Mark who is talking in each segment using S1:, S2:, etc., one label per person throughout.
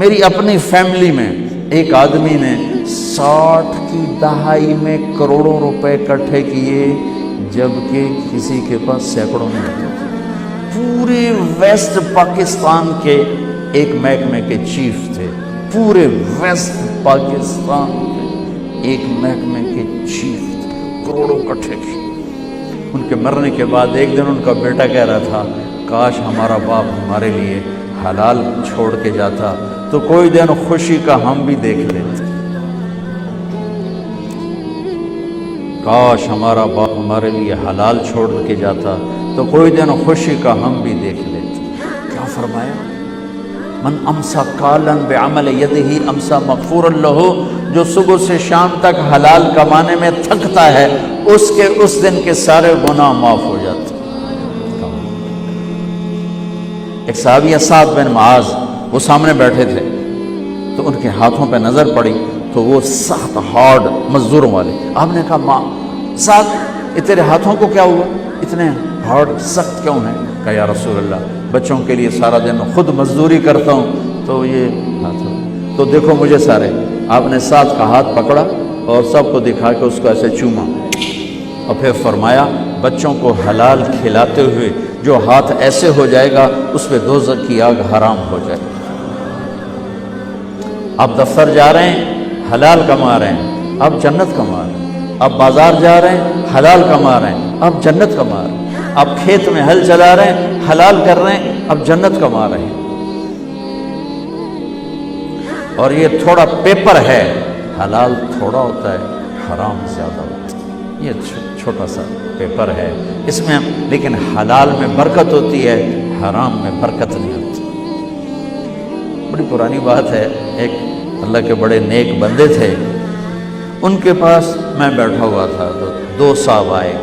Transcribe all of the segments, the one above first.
S1: میری اپنی فیملی میں ایک آدمی نے 60 کی دہائی میں کروڑوں روپے اکٹھے کیے، جبکہ کسی کے پاس سینکڑوں نہیں ہوتے تھے۔ پورے ویسٹ پاکستان کے ایک محکمے کے چیف تھے، پورے ویسٹ پاکستان کے ایک محکمے کے چیف تھے، کروڑوں اکٹھے کیے۔ ان کے مرنے کے بعد ایک دن ان کا بیٹا کہہ رہا تھا، کاش ہمارا باپ ہمارے لیے حلال چھوڑ کے جاتا تو کوئی دن خوشی کا ہم بھی دیکھ لیتے۔ کاش ہمارا باپ ہمارے لیے حلال چھوڑ کے جاتا تو کوئی دن خوشی کا ہم بھی دیکھ لیتے۔ کیا فرمایا؟ من امسا کالن بعمل یدہ امسا مغفورا لہ، جو صبح سے شام تک حلال کمانے میں تھکتا ہے اس کے اس دن کے سارے گناہ معاف ہو جاتے۔ ایک صحابی سعد بن معاذ، وہ سامنے بیٹھے تھے تو ان کے ہاتھوں پہ نظر پڑی تو وہ سخت ہارڈ مزدوروں والے۔ آپ نے کہا ماں سعد، یہ تیرے ہاتھوں کو کیا ہوا، اتنے ہارڈ سخت کیوں ہیں؟ کہا یا رسول اللہ، بچوں کے لیے سارا دن خود مزدوری کرتا ہوں تو یہ ہاتھ ہو، تو دیکھو مجھے سارے۔ آپ نے سعد کا ہاتھ پکڑا اور سب کو دکھا کے اس کو ایسے چوما اور پھر فرمایا، بچوں کو حلال کھلاتے ہوئے جو ہاتھ ایسے ہو جائے گا اس پہ دوزخ کی آگ حرام ہو جائے گی۔ آپ دفتر جا رہے ہیں حلال کما رہے ہیں، آپ جنت کما رہے ہیں۔ آپ بازار جا رہے ہیں حلال کما رہے ہیں، آپ جنت کما رہے ہیں۔ آپ کھیت میں ہل چلا رہے ہیں حلال کر رہے ہیں، آپ جنت کما رہے ہیں۔ اور یہ تھوڑا پیپر ہے، حلال تھوڑا ہوتا ہے، حرام زیادہ ہوتا ہے۔ یہ چھوٹا سا پیپر ہے اس میں، لیکن حلال میں برکت ہوتی ہے، حرام میں برکت نہیں ہوتی۔ بڑی پرانی بات ہے، ایک اللہ کے بڑے نیک بندے تھے، ان کے پاس میں بیٹھا ہوا تھا تو 2 صاحب آئے،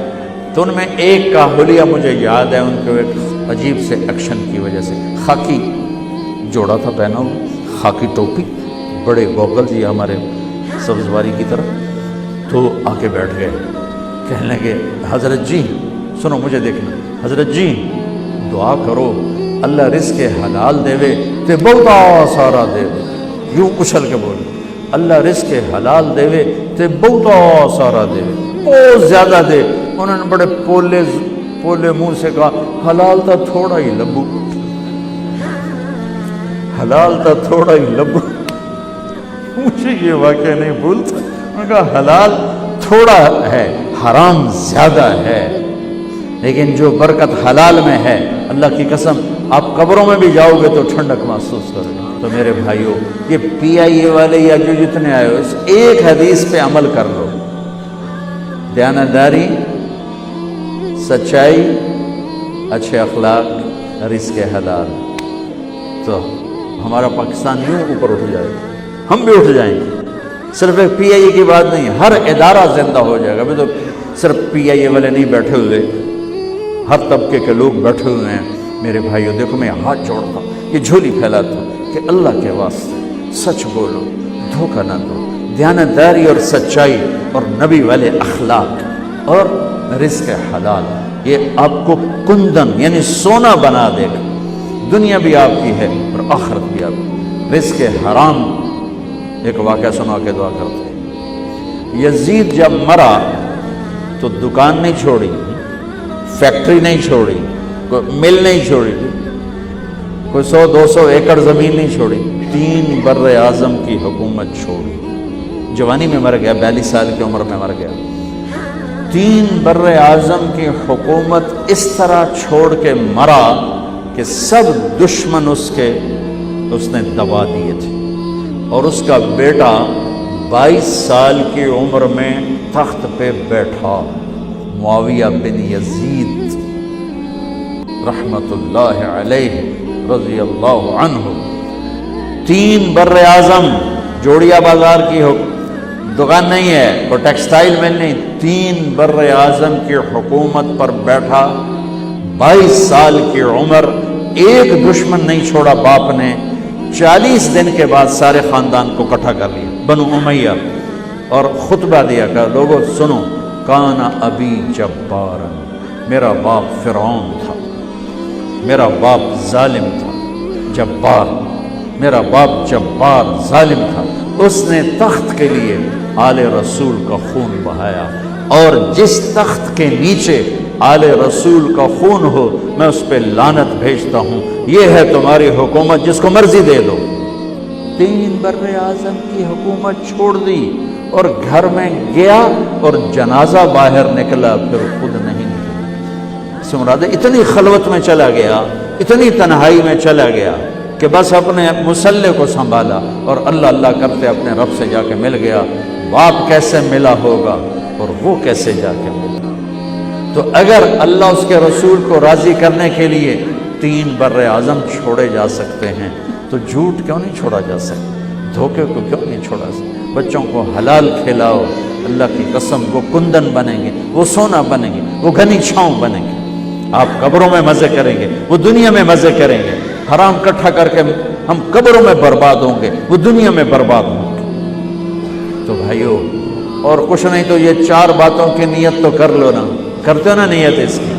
S1: تو ان میں ایک کا حلیہ مجھے یاد ہے، ان کے ایک عجیب سے ایکشن کی وجہ سے، خاکی جوڑا تھا پہنا ہوا، خاکی ٹوپی، بڑے گوگل جی ہمارے سبزواری کی طرف، تو آ کے بیٹھ گئے، کہنے لگے حضرت جی سنو، مجھے دیکھنا، حضرت جی دعا کرو اللہ رزق حلال دے تے بہت سارا دے، یوں اچھل کے بولے، اللہ رزق حلال دے تے بہت سارا دے، بہت زیادہ دے۔ انہوں نے بڑے پولے منہ سے کہا، حلال تھا تھوڑا ہی لبو، حلال تھا تھوڑا ہی لبو۔ مجھے یہ واقعہ نہیں بھولتا، انہوں نے کہا حلال تھوڑا ہے، حرام زیادہ ہے، لیکن جو برکت حلال میں ہے، اللہ کی قسم آپ قبروں میں بھی جاؤ گے تو ٹھنڈک محسوس کرو گے۔ تو میرے بھائیوں، یہ PIA والے یا جو جتنے آئے ہو، اس ایک حدیث پہ عمل کر لو، دیانتداری، سچائی، اچھے اخلاق، رزق حلال، تو ہمارا پاکستان یوں اوپر اٹھ جائے گا، ہم بھی اٹھ جائیں گے۔ صرف ایک PIA کی بات نہیں، ہر ادارہ زندہ ہو جائے گا۔ ابھی تو صرف PIA والے نہیں بیٹھے ہوئے، ہر طبقے کے لوگ بیٹھے ہوئے ہیں۔ میرے بھائیوں دیکھو، میں ہاتھ جوڑتا ہوں، یہ جھولی پھیلاتا ہوں کہ اللہ کے واسطے سچ بولو، دھوکہ نہ دو، دیانتداری اور سچائی اور نبی والے اخلاق اور رزق حلال، یہ آپ کو کندن یعنی سونا بنا دے گا، دنیا بھی آپ کی ہے اور آخرت بھی آپ کی۔ رزق حرام، ایک واقعہ سنا کے دعا کرتے ہیں۔ یزید جب مرا تو دکان نہیں چھوڑی، فیکٹری نہیں چھوڑی، کوئی مل نہیں چھوڑی، کوئی 100-200 ایکڑ زمین نہیں چھوڑی، 3 بر اعظم کی حکومت چھوڑی۔ جوانی میں مر گیا، 42 سال کی عمر میں مر گیا۔ 3 بر اعظم کی حکومت اس طرح چھوڑ کے مرا کہ سب دشمن اس نے دبا دیے تھے، اور اس کا بیٹا 22 سال کی عمر میں تخت پہ بیٹھا، معاویہ بن یزید رحمت اللہ علیہ رضی اللہ عنہ۔ 3 بر اعظم، جوڑیا بازار کی دکان نہیں ہے، کوئی ٹیکسٹائل مل نہیں، 3 بر اعظم کی حکومت پر بیٹھا، 22 سال کی عمر، ایک دشمن نہیں چھوڑا باپ نے۔ 40 دن کے بعد سارے خاندان کو اکٹھا کر لیا، بنو امیہ، اور خطبہ دیا کہ لوگوں سنو، کان ابی جبارا، میرا باپ فرعون تھا، میرا باپ ظالم تھا، جبار، میرا باپ جبار ظالم تھا، اس نے تخت کے لیے آل رسول کا خون بہایا، اور جس تخت کے نیچے آل رسول کا خون ہو میں اس پہ لعنت بھیجتا ہوں۔ یہ ہے تمہاری حکومت، جس کو مرضی دے دو۔ 3 بر اعظم کی حکومت چھوڑ دی اور گھر میں گیا اور جنازہ باہر نکلا، پھر خود نہیں نکلا۔ سمراد اتنی خلوت میں چلا گیا، اتنی تنہائی میں چلا گیا کہ بس اپنے مسلح کو سنبھالا اور اللہ اللہ کرتے اپنے رب سے جا کے مل گیا۔ باپ کیسے ملا ہوگا اور وہ کیسے جا کے ملا۔ تو اگر اللہ اس کے رسول کو راضی کرنے کے لیے 3 بر اعظم چھوڑے جا سکتے ہیں تو جھوٹ کیوں نہیں چھوڑا جا سکتا؟ دھوکے کو کیوں نہیں چھوڑا سکتا؟ بچوں کو حلال کھلاؤ، اللہ کی قسم وہ کندن بنیں گے، وہ سونا بنیں گے، وہ گھنی چھاؤں بنیں گے۔ آپ قبروں میں مزے کریں گے، وہ دنیا میں مزے کریں گے۔ حرام اکٹھا کر کے ہم قبروں میں برباد ہوں گے، وہ دنیا میں برباد ہوں گے۔ تو بھائیو، اور کچھ نہیں تو یہ 4 باتوں کی نیت تو کر لو نا، کرتے ہو نا نیت اس کی؟